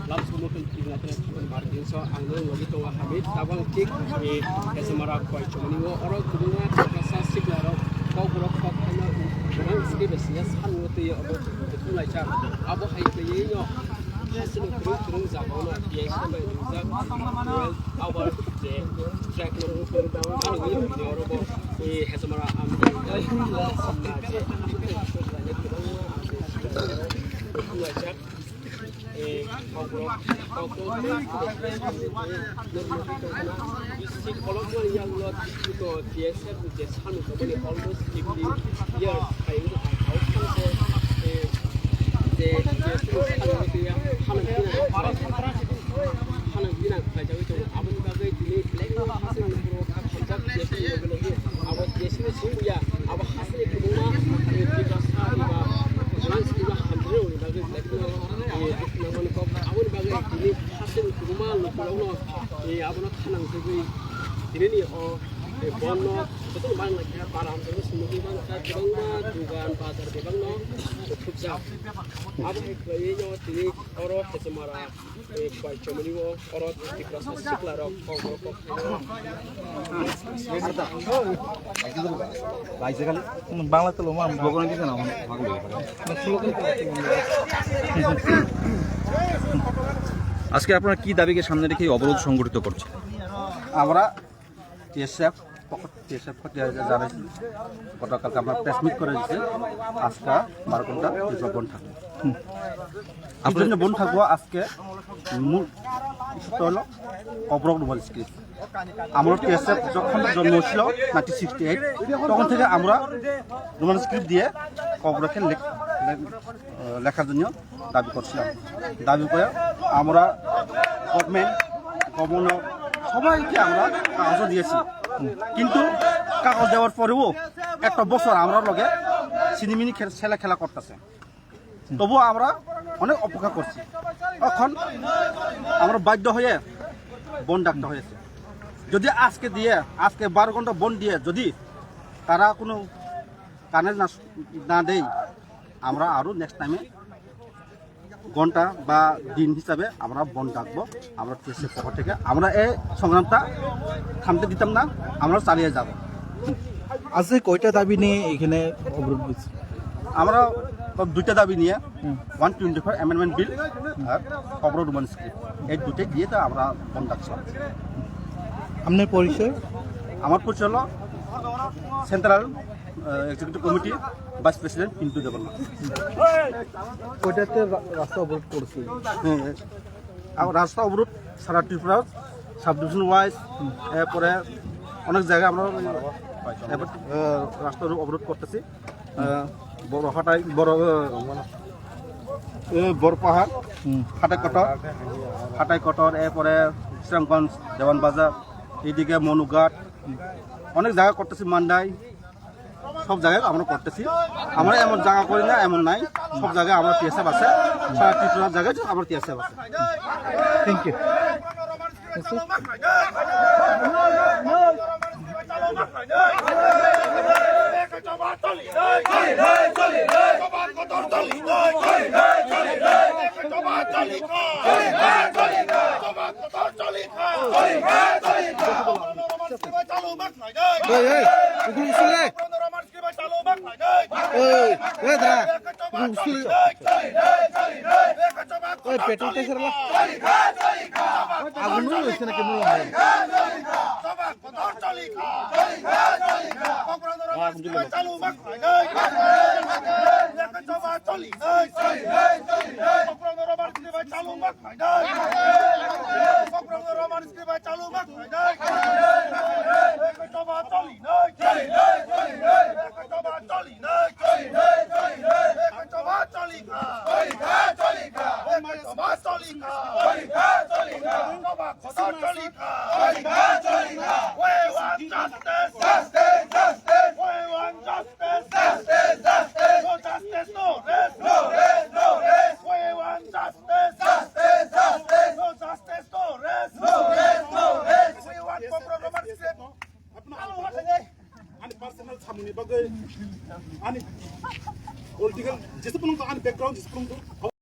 langsung mungkin tinggal teman margin so anggun lagi tuh habis tabang tik di kesemara koi cuma ni orang kedua rasa siglar kau berok kau hanya orang sikit biasanya san waktu ya abu itu lah cak abu hai kayaknya hasil terus zaman dia sampai juga awal je track lo pun tahu kan ini video robo di kesemara ambil kalau yang lot itu biasa bukan sanu tapi almost every year kayak itu hanan bina belajar itu abang bagai ini black hasil nomor kontak biasa awak biasa sih ya awak hasil kedua kita sama trans kita hampir bagai black namun kau awak bagai ini hasil rumah lu abang hanan sebagai ini nih bono betul bang lagi param terus mungkin bang kadang juga pasar di bang no cukup jauh apa kayaknya ini orang kesemara koi cuma ni orang di proses siklar kok baik sekali Bangla তো লোমা বগন দিতে না আজকে আপনারা কি দাবিকে সামনে রেখে অবরোধ সংগঠিত করছে? আমরা টিএসএফ যারা গতকালকে আমরা প্রেস মিট করে দিচ্ছি আজকে 12 ঘন্টা বন্ধ থাকবে আপনার বন্ধ থাকবো আজকে মূল ইস্যুটা হলো অবরোধ নোবেল স্ক্রিপ্ট আমরা টিএসএফ যখন জন্ম হয়েছিল 1968 তখন থেকে আমরা রোমান স্ক্রিপ্ট দিয়ে অবরোধকে লেখার জন্য দাবি করছিলাম দাবি করে আমরা গভর্নমেন্ট গভর্নর সবাইকে আমরা কাগজও দিয়েছি কিন্তু কাগজ দেওয়ার পরেও একটা বছর আমরা লগে সিনেমিনি ছেলে খেলা করতেছে, তবুও আমরা অনেক অপেক্ষা করছি। এখন আমরা বাধ্য হয়ে বন ডাকতে হয়েছে। যদি আজকে 12 ঘন্টা বন দিয়ে যদি তারা কোনো কানে না দেয়, আমরা আরও নেক্সট টাইমে ঘন্টা বা দিন হিসাবে আমরা বন ডাকবো। আমরা টিএসএফ পক্ষ থেকে আমরা এই সংগ্রামটা থামতে দিতাম না, আমরা চালিয়ে যাব। আজকে কয়টা দাবি নিয়ে এখানে অবরোধ হয়েছে? আমরা 2টা দাবি নিয়ে 124 অ্যামেন্ডমেন্ট বিল আর অবরোধ স্ক্রিপ্ট, এই দুটোই দিয়ে তো আমরা বন ডাকছিলাম। আপনার পরিচয়? আমার পরিচয় হলো central executive committee vice president Pintu Debbarma. কয়টাতে রাস্তা অবরোধ করেছে? রাস্তা অবরোধ সারা ত্রিপুরা সাব ডিভিশন ওয়াইজ, এরপরে অনেক জায়গায় আমরা এবার রাস্তা অবরোধ করতেছি। বড় পাহাড়, হাটাই কটর, এরপরে শ্রীরামগঞ্জ, দেওয়ানবাজার, এইদিকে মনুঘাট, অনেক জায়গা করতেছি, মান্ডাই, সব জায়গায় আমরা করতেছি। আমরা এমন জায়গা করি না এমন নাই, সব জায়গায় আমরা টিএসএফ আছে, সারা ত্রিপুরার জায়গায় আমরা টিএসএফ আছে। Thank you. পেট্রোল আগুন হয়েছে নাকি? Political, just a background, just